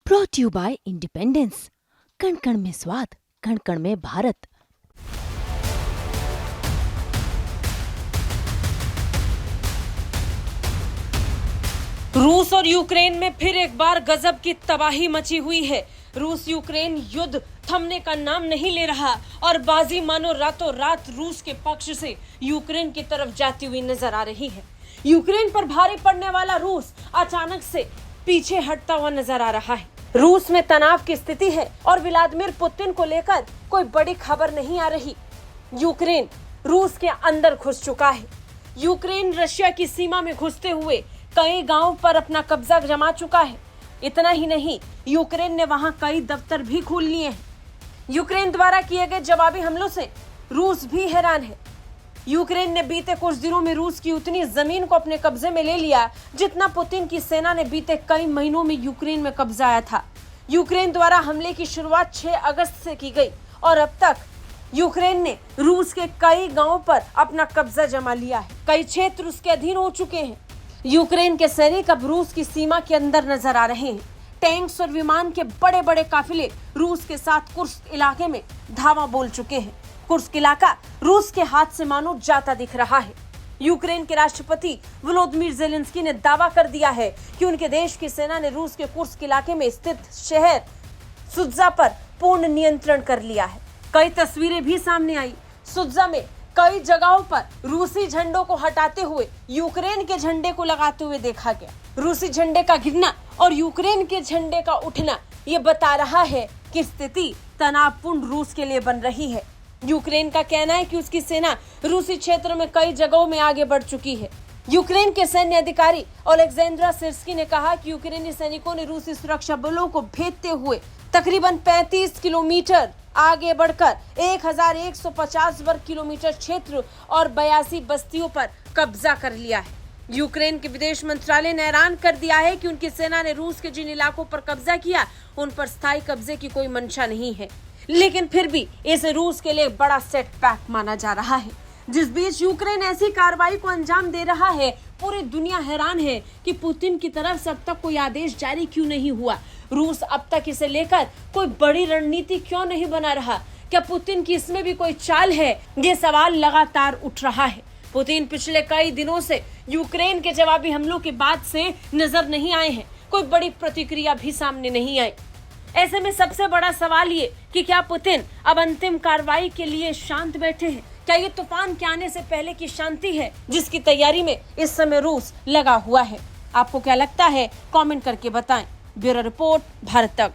Brought you bye independence. कण कण में स्वाद, कण कण में भारत। रूस और यूक्रेन में फिर एक बार गजब की तबाही मची हुई है। रूस यूक्रेन युद्ध थमने का नाम नहीं ले रहा और बाजी मानो रातों रात रूस के पक्ष से यूक्रेन की तरफ जाती हुई नजर आ रही है। यूक्रेन पर भारी पड़ने वाला रूस अचानक से पीछे हटता हुआ नजर आ रहा है। रूस में तनाव की स्थिति है और व्लादिमीर पुतिन को लेकर कोई बड़ी खबर नहीं आ रही। यूक्रेन रूस के अंदर घुस चुका है। यूक्रेन रशिया की सीमा में घुसते हुए कई गांवों पर अपना कब्जा जमा चुका है। इतना ही नहीं, यूक्रेन ने वहां कई दफ्तर भी खोल लिए हैं। यूक्रेन द्वारा किए गए जवाबी हमलों से रूस भी हैरान है। यूक्रेन ने बीते कुछ दिनों में रूस की उतनी जमीन को अपने कब्जे में ले लिया जितना पुतिन की सेना ने बीते कई महीनों में यूक्रेन में कब्जाया था। यूक्रेन द्वारा हमले की शुरुआत 6 अगस्त से की गई और अब तक यूक्रेन ने रूस के कई गांवों पर अपना कब्जा जमा लिया है। कई क्षेत्र उसके अधीन हो चुके हैं। यूक्रेन के सैनिक अब रूस की सीमा के अंदर नजर आ रहे हैं। टैंक्स और विमान के बड़े बड़े काफिले रूस के साथ कुर्स्क इलाके में धावा बोल चुके हैं। कुर्स्क इलाका रूस के हाथ से मानो जाता दिख रहा है। यूक्रेन के राष्ट्रपति वोलोदिमीर ज़ेलेंस्की ने दावा कर दिया है कि उनके देश की सेना ने रूस के कुर्स्क इलाके में स्थित शहर सुत्जा पर पूर्ण नियंत्रण कर लिया है। कई तस्वीरें भी सामने आई। सुत्जा में कई जगहों पर रूसी झंडों को हटाते हुए यूक्रेन के झंडे को लगाते हुए देखा गया। रूसी झंडे का गिरना और यूक्रेन के झंडे का उठना ये बता रहा है कि स्थिति तनावपूर्ण रूस के लिए बन रही है। यूक्रेन का कहना है कि उसकी सेना रूसी क्षेत्र में कई जगहों में आगे बढ़ चुकी है। यूक्रेन के सैन्य अधिकारी ओलेक्जेंड्रा सिर्स्की ने कहा कि यूक्रेनी सैनिकों ने रूसी सुरक्षा बलों को भेदते हुए तकरीबन 35 किलोमीटर आगे बढ़कर 1150 वर्ग किलोमीटर क्षेत्र और 82 बस्तियों पर कब्जा कर लिया है। यूक्रेन के विदेश मंत्रालय ने ऐलान कर दिया है कि उनकी सेना ने रूस के जिन इलाकों पर कब्जा किया उन पर स्थायी कब्जे की कोई मंशा नहीं है, लेकिन फिर भी इसे रूस के लिए बड़ा सेटबैक माना जा रहा है। जिस बीच यूक्रेन ऐसी कार्रवाई को अंजाम दे रहा है, पूरी दुनिया हैरान है कि पुतिन की तरफ से अब तक कोई आदेश जारी क्यों नहीं हुआ। रूस अब तक इसे लेकर कोई बड़ी रणनीति क्यों नहीं बना रहा। क्या पुतिन की इसमें भी कोई चाल है? ये सवाल लगातार उठ रहा है। पुतिन पिछले कई दिनों से यूक्रेन के जवाबी हमलों के बाद से नजर नहीं आए हैं। कोई बड़ी प्रतिक्रिया भी सामने नहीं आई। ऐसे में सबसे बड़ा सवाल ये कि क्या पुतिन अब अंतिम कार्रवाई के लिए शांत बैठे हैं? क्या ये तूफान के आने से पहले की शांति है जिसकी तैयारी में इस समय रूस लगा हुआ है? आपको क्या लगता है? कमेंट करके बताएं। ब्यूरो रिपोर्ट, भारत तक।